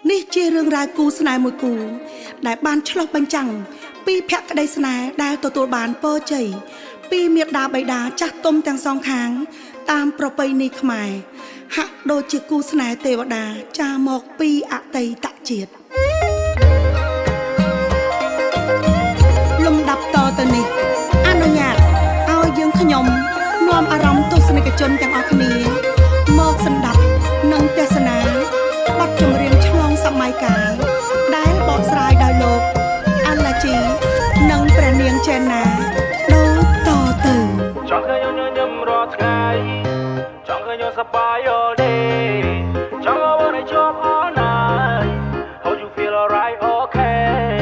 នេះជារឿងរ៉ាវគូស្នេហ៍មួយគូដែលបានឆ្លុះបញ្ចាំងពីភក្តីស្នេហ៍ដែលទទួលបានពរជ័យពីមាតាបិតាចាស់ទុំទាំងសងខាងតាមប្រពៃណីខ្មែរហាក់ដូចជាគូស្នេហ៍ទេវតាចាមកពីអតីតជាតិលំដាប់តទៅនេះអនុញ្ញាតឲ្យយើងខ្ញុំនាំអារម្មណ៍ទស្សនិកជនទាំងអស់គ្នាមកសម្ដាប់និងទស្សនាបទចម្រៀងឆ្លងសម័យកាលដែលបកស្រាយដោយលោកអាឡាជីនិងព្រះនាងចេណាដូចតទៅចង់ឃើញញញឹមរាល់ថ្ងៃចង់ឃើញសប្បាយ all day ចង់ឲ្យបានជាប់ all night How you feel alright okay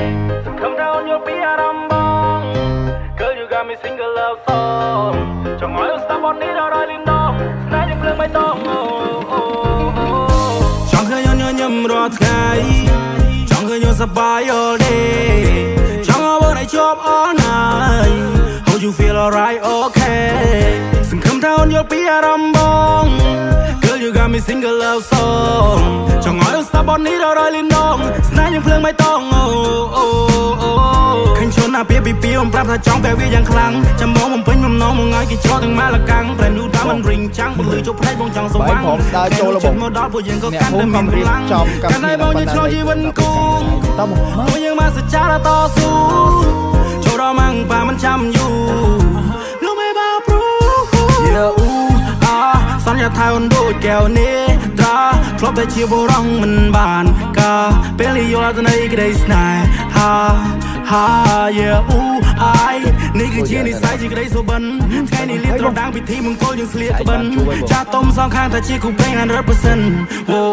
សង្ឃឹមថាអូនយល់ពីអារម្មណ៍បង Girl you got me single love song ចង់ឲ្យអូនស្ដាប់បទនេះដល់រយលីនដងស្នេហ៍យើងភ្លើងបៃតងចង់ឃើញញញឹមរាល់ថ្ងៃចង់ឃើញសប្បាយ all day ចង់ឲ្យបានជាប់ all night How you feel alright okay សង្ឃឹមថាអូនយល់ពីអារម្មណ៍បង Girl you got me single love song ចង់ឲ្យអូនស្ដាប់បទនេះដល់រយលីនដងស្នេហ៍យើងភ្លើងបៃតងឃើញឈុនណាពីពីអូនប្រាប់ថាចង់តែវាយ៉ាងខ្លាំងចាំបងបំពេញបំណងមកឲ្យគេចោលទាំងម៉ាលកាំងប្រែនូតាមិនរិញចាំងពលឺជប់ភ្នែកបងចង់ស្វាងខ្ញុំដើរចូលរបស់មកដល់ពួកយើងក៏កាន់តែមានកម្លាំងកាន់តែបងយើងឆ្លងជីវិតគូពួកយើងមកសច្ចាតស៊ូចូលដល់ម៉ាំងប៉ាមិនចាំយូរលោកមេបាព្រូសន្យាថាអូនដូចកែវនេះត្រាធ្លាប់តែជាបុរសមិនបានការពេលយល់ទៅនៃក្តីស្នេហានេះគឺជានិស្ស័យជាក្តីសុបិនថ្ងៃនេះលៀបត្រដាងពិធីមង្គលយើងស្លៀកក្បិនចាស់ទុំសងខាងថាជាគូពេង 100% អូ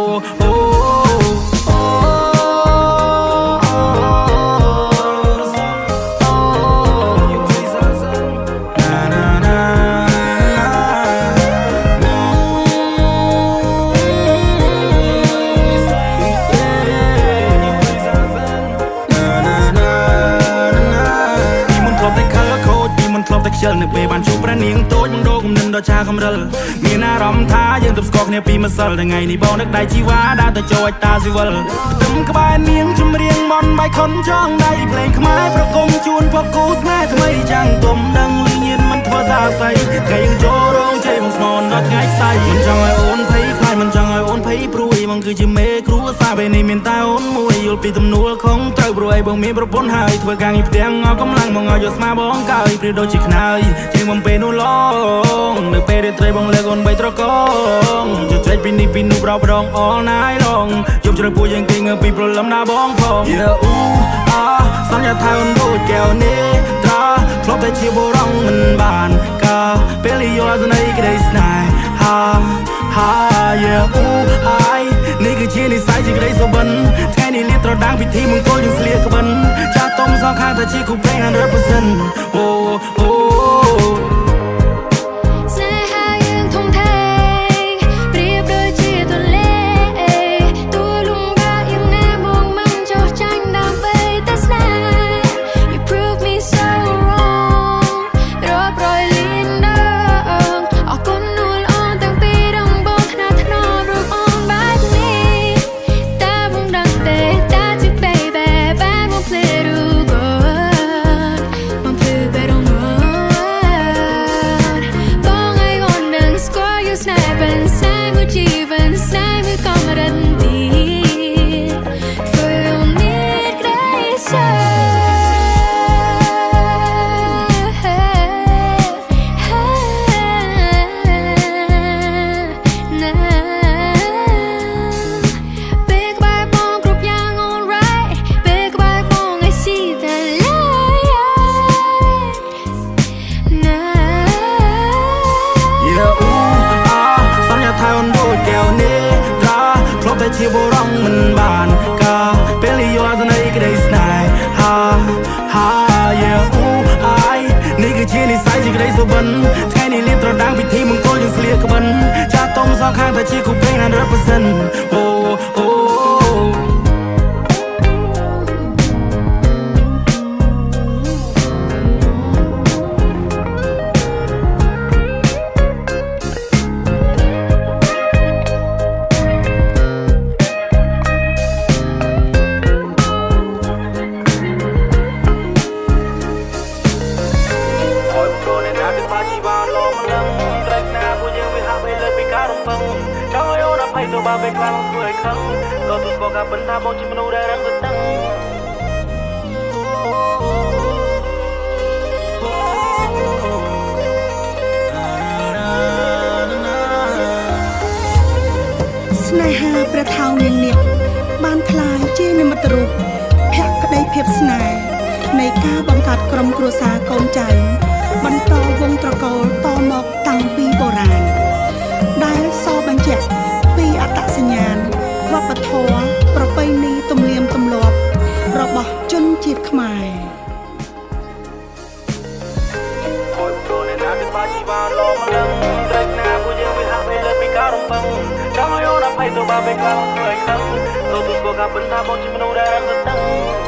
តែខ្ជិលនៅពេលបានជួបព្រះនាងតូចមកដូរគំនិតដល់ចាកំរិលមានអារម្មណ៍ថាយើងទប់ស្គាល់គ្នាពីម្សិលថ្ងៃនេះបងនឹកដៃជីវ៉ាដើរទៅចូលតាស៊ីវិលផ្ទឹមក្បែរនាងចម្រៀងមន់បៃខុនចងដៃភ្លេងខ្មែរប្រគំជូនពកគូស្នេហ៍ថ្មីចាំងទុំដឹងលីញៀនមិនធ្វើសាស័យថ្ងៃយើងចូលរោងជ័យបងស្មនដល់ថ្ងៃស្អែកមិនចង់ឲ្យអូនភ័យខ្លាចមិនចង់ឲ្យអូនភ័យព្រួយបងគឺជាមេគ្រួសារពេលនេះមានតែអូនមួយយល់ពីទំនួលខំត្រូវព្រួយបងមានប្រពន្ធហើយធ្វើការងារផ្ទាំងអស់កម្លាំងបងឲ្យយកស្មាបងកើយព្រៀបដូចជាខ្នើយជាងបំពេលនោះឡងនៅពេលរាត្រីបងលើកអូនបីត្រកងជជែកពីនេះពីនោះប្រោប្រង all night long យប់ជ្រៅពួកយើងគេងើពីព្រលឹមណាបងផងសន្យាថាអូនដូចកែវនេះត្រាធ្លាប់តែជាបុរសមិនបានការពេលយល់ទៅនៃក្តីស្នេហានេះគឺជានិស្ស័យជាក្តីសុបិនថ្ងៃនេះលៀបត្រដាងពិធីមង្គលយើងស្លៀកក្បិនចាស់ទុំសងខាងថាជាគូពេង 100% អូជាបុរសមិនបានការពេលយល់ទៅនៃក្តីស្នេហានេះគឺជានិស្ស័យជាក្តីសុបិនថ្ងៃនេះលៀបត្រដាងពិធីមង្គលយើងស្លៀកក្បិនចាស់ទុំសងខាងថាជាគូពេង 100% អូ ពឹងចង់ឲ្យអូនអភ័យទៅបើពេលខ្លាំងធ្វើឲ្យខឹងក៏ទូស្គាល់ការពិនថាបងជាមនុស្សដែលរឹងតឹងស្នេហាព្រះថោងនាងនាគបានคลายជានិមិត្តរូបភក្តីភាពស្នេហ៍នៃការបង្កើតក្រុមគ្រួសារកូនចៅបន្តវងត្រកូលតមកតាំងពីបុរាណដែលសបញ្ជាក់ពីអត្តសញ្ញាណវប្បធម៌ប្រពៃណីទំនៀមទម្លាប់របស់ជនជាតិខ្មែរមួយព្រោះអ្នកណាទឹកបាជីវ៉ាឡងលឹងត្រេកណាពួកយើងវាហាក់ពេលលើពីការរំពឹងចង់ឲ្យអូនអភ័យទៅបើពេលខ្លាំងធ្វើឲ្យខឹងទៅទូស្គាល់ការពិនថាបងជាមនុស្សដែលរឹងតឹង